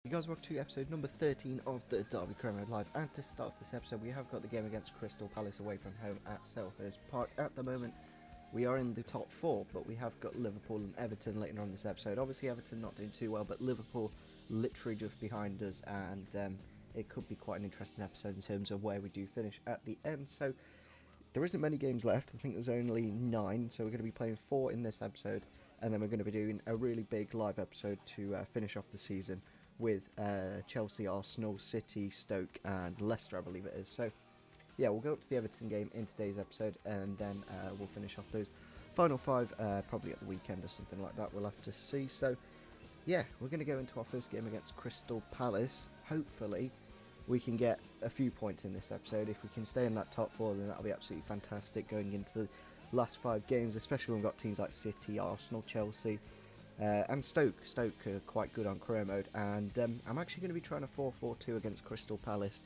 You guys, welcome to episode number 13 of the Derby Premier Live, and to start this episode we have got the game against Crystal Palace away from home at Selhurst Park. At the moment we are in the top 4, but we have got Liverpool and Everton later on in this episode. Obviously Everton not doing too well, but Liverpool literally just behind us, and it could be quite an interesting episode in terms of where we do finish at the end. So there isn't many games left. I think there's only 9, so we're going to be playing 4 in this episode, and then we're going to be doing a really big live episode to finish off the season with Chelsea, Arsenal, City, Stoke and Leicester, I believe it is. So yeah, we'll go up to the Everton game in today's episode, and then we'll finish off those final 5 probably at the weekend or something like that. We'll have to see. So yeah, we're going to go into our first game against Crystal Palace. Hopefully we can get a few points in this episode. If we can stay in that top 4, then that'll be absolutely fantastic going into the last 5 games, especially when we've got teams like City, Arsenal, Chelsea, and Stoke. Stoke are quite good on career mode, and I'm actually going to be trying a 4-4-2 against Crystal Palace,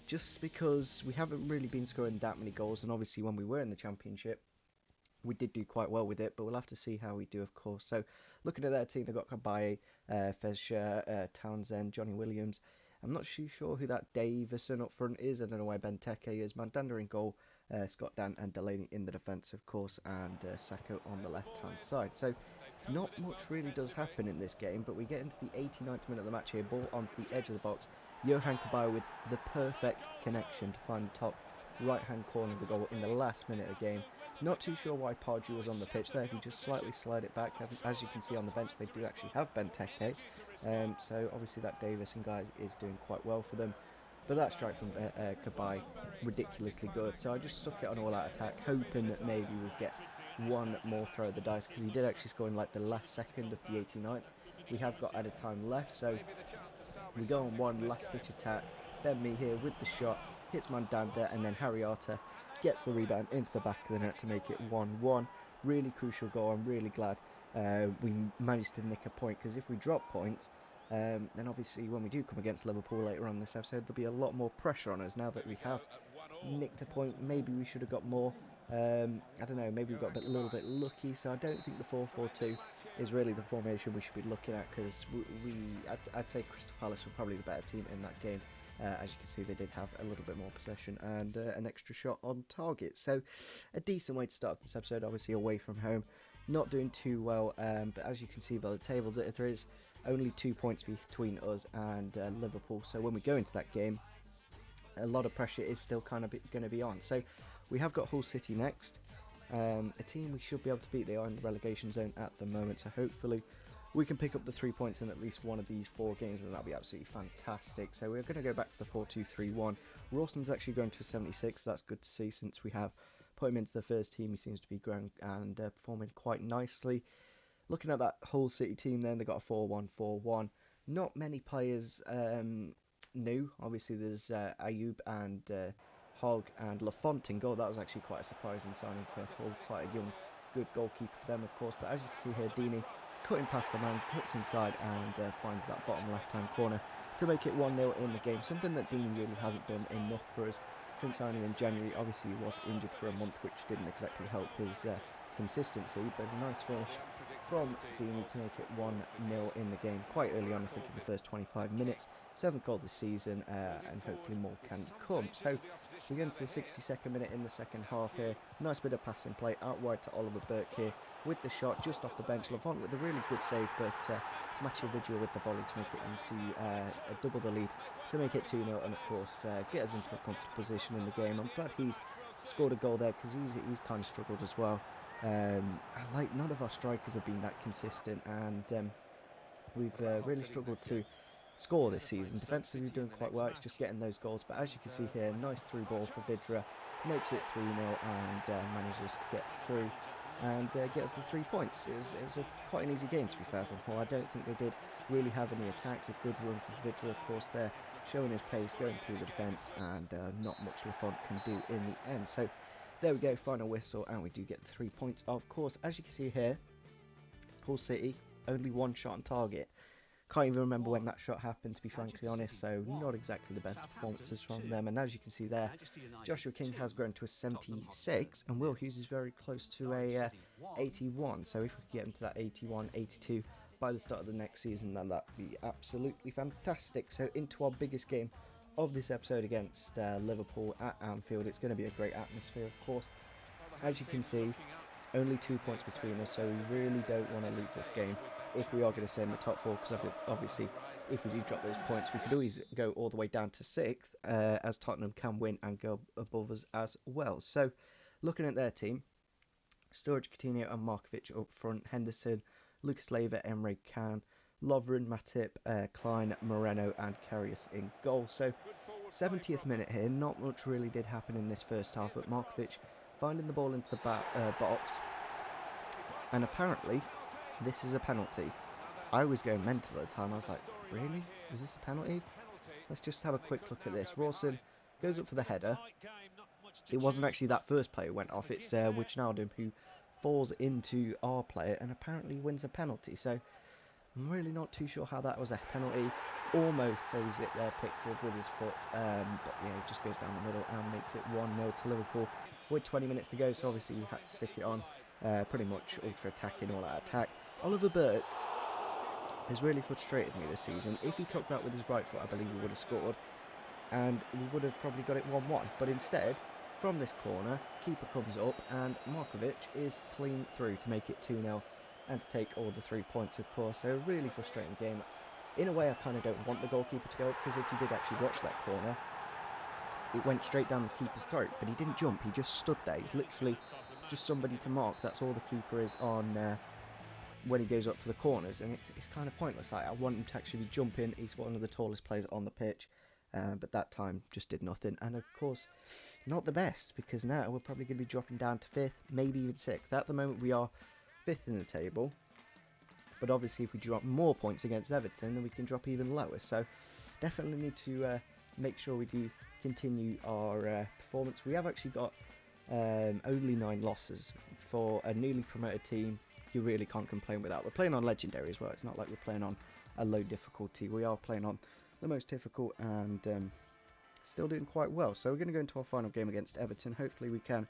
just because we haven't really been scoring that many goals, and obviously when we were in the Championship we did do quite well with it, but we'll have to see how we do, of course. So looking at their team, they've got Kabaye, Fezsher, Townsend, Johnny Williams. I'm not too sure who that Davison up front is. I don't know where Benteke is. Mandanda in goal, Scott Dan and Delaney in the defence, of course, and Sacco on the left-hand side. So not much really does happen in this game, but we get into the 89th minute of the match here. Ball onto the edge of the box. Johan Kabaye with the perfect connection to find the top right-hand corner of the goal in the last minute of the game. Not too sure why Pardew was on the pitch there. If you just slightly slide it back, as you can see on the bench, they do actually have Benteke. So obviously that Davison guy is doing quite well for them. But that strike from Kabaye, ridiculously good. So I just stuck it on all-out attack, hoping that maybe we'd get one more throw of the dice, because he did actually score in like the last second of the 89th. We have got added time left, so we go on one last-ditch attack. Ben Mee here with the shot, hits Mandanda, and then Harry Arter gets the rebound into the back of the net to make it 1-1. Really crucial goal. I'm really glad we managed to nick a point, because if we drop points, then obviously when we do come against Liverpool later on in this episode, there'll be a lot more pressure on us. Now that we have nicked a point, maybe we should have got more. I don't know, maybe we got a little bit lucky, so I don't think the 4-4-2 is really the formation we should be looking at, because I'd say Crystal Palace were probably the better team in that game. As you can see, they did have a little bit more possession and an extra shot on target. So a decent way to start this episode, obviously away from home. Not doing too well, but as you can see by the table, there is only 2 points between us and Liverpool. So when we go into that game, a lot of pressure is still kind of going to be on. So we have got Hull City next, a team we should be able to beat. They are in the relegation zone at the moment, so hopefully we can pick up the 3 points in at least one of these 4 games, and that'll be absolutely fantastic. So we're going to go back to the 4-2-3-1. Rawson's actually going to 76. That's good to see, since we have put him into the first team. He seems to be growing and performing quite nicely. Looking at that Hull City team then, they got a 4-1-4-1. Not many players new. Obviously there's Ayoub and Hogg and Lafont in goal. That was actually quite a surprising signing for Hull. Quite a young, good goalkeeper for them, of course. But as you can see here, Deeney cutting past the man, cuts inside and finds that bottom left-hand corner to make it 1-0 in the game. Something that Deeney really hasn't done enough for us since signing in January. Obviously he was injured for a month, which didn't exactly help his consistency, but a nice finish from Deeney to make it 1-0 in the game quite early on, I think in the first 25 minutes. 7th goal this season, and hopefully more can come. So we get into the 62nd minute in the second half here. Nice bit of passing play out wide to Oliver Burke here with the shot just off the bench. Lafont with a really good save, but Mathieu Vigil with the volley to make it into a double the lead to make it 2-0, and of course get us into a comfortable position in the game. I'm glad he's scored a goal there, because he's kind of struggled as well. Like, none of our strikers have been that consistent, and we've really struggled to score this season. Defensively doing quite well, it's just getting those goals. But as you can see here, nice through ball for Vidra, makes it 3-0 and manages to get through and gets the 3 points. It was quite an easy game, to be fair, from Hull. I don't think they did really have any attacks. A good run for Vidra, of course, there, showing his pace, going through the defence, and not much Lafont can do in the end. So there we go, final whistle, and we do get the 3 points. Of course, as you can see here, Hull City, only 1 shot on target. Can't even remember when that shot happened, to be frankly honest, so not exactly the best performances from them. And as you can see there, Joshua King has grown to a 76, and Will Hughes is very close to a 81. So if we can get him to that 81, 82 by the start of the next season, then that'd be absolutely fantastic. So into our biggest game of this episode against Liverpool at Anfield. It's going to be a great atmosphere, of course. As you can see, only 2 points between us, so we really don't want to lose this game if we are going to stay in the top 4, because obviously if we do drop those points, we could always go all the way down to 6th, as Tottenham can win and go above us as well. So looking at their team, Sturridge, Coutinho and Markovic up front, Henderson, Lucas Leiva, Emre Can, Lovren, Matip, Klein, Moreno and Karius in goal. So 70th minute here, not much really did happen in this first half, but Markovic finding the ball into the box, and apparently this is a penalty. I was going mental at the time. I was like, really? Is this a penalty? Let's just have a quick look at this. Rawson goes up for the header. It wasn't actually that first player who went off. It's Wijnaldum who falls into our player and apparently wins a penalty. So I'm really not too sure how that was a penalty. Almost saves it there, Pickford with his foot. But yeah, he just goes down the middle and makes it 1-0 to Liverpool with 20 minutes to go. So obviously we had to stick it on. Pretty much ultra attacking, all out attack. Oliver Burke has really frustrated me this season. If he took that with his right foot, I believe he would have scored, and we would have probably got it 1-1. But instead, from this corner, keeper comes up, and Markovic is clean through to make it 2-0 and to take all the 3 points, of course. So a really frustrating game. In a way, I kind of don't want the goalkeeper to go up, because if you did actually watch that corner, it went straight down the keeper's throat, but he didn't jump. He just stood there. He's literally just somebody to mark. That's all the keeper is on when he goes up for the corners, and it's kind of pointless. Like, I want him to actually be jumping. He's one of the tallest players on the pitch, but that time just did nothing. And of course, not the best, because now we're probably going to be dropping down to 5th, maybe even 6th. At the moment, we are 5th in the table, but obviously if we drop more points against Everton, then we can drop even lower. So definitely need to make sure we do continue our performance. We have actually got only 9 losses for a newly promoted team. You really can't complain with that. We're playing on Legendary as well. It's not like we're playing on a low difficulty. We are playing on the most difficult and still doing quite well. So we're going to go into our final game against Everton. Hopefully we can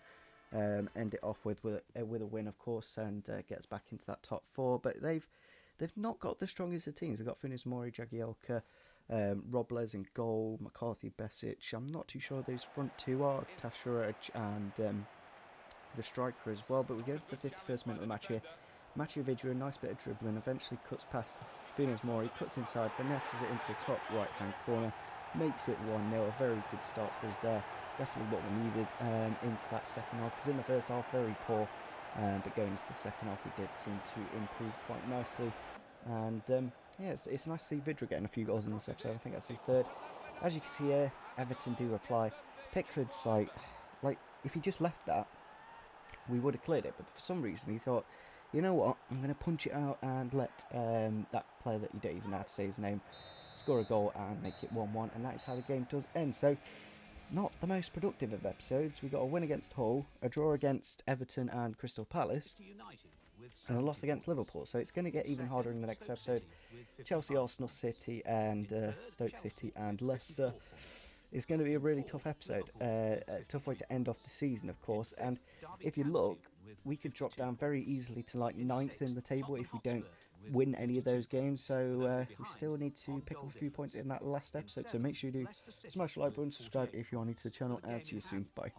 end it off with a win, of course, and get us back into that top 4. But they've not got the strongest of teams. They've got Funes Mori, Jagielka, Robles in goal, McCarthy, Besic. I'm not too sure those front two are, Tasharaj and the striker as well. But we go to the 51st minute of the match here. Matthew Vidra, a nice bit of dribbling, eventually cuts past Funes Mori, cuts inside, finesses it into the top right hand corner, makes it 1-0. A very good start for us there. Definitely what we needed into that second half, because in the first half very poor, but going into the second half we did seem to improve quite nicely. And yeah, it's nice to see Vidra getting a few goals in this episode. I think that's his 3rd. As you can see here, Everton do reply. Pickford's like if he just left that, we would have cleared it, but for some reason he thought, you know what, I'm going to punch it out and let that player that you don't even know how to say his name score a goal and make it 1-1, and that is how the game does end. So not the most productive of episodes. We got a win against Hull, a draw against Everton and Crystal Palace, and a loss against Liverpool. So it's going to get even harder in the next episode. Chelsea, Arsenal, City and Stoke City and Leicester. It's going to be a really tough episode, a tough way to end off the season, of course. And if you look, we could drop down very easily to like 9th in the table if we don't win any of those games. So we still need to pick up a few points in that last episode. So make sure you do smash the like button, subscribe if you are new to the channel, and see you soon. Bye.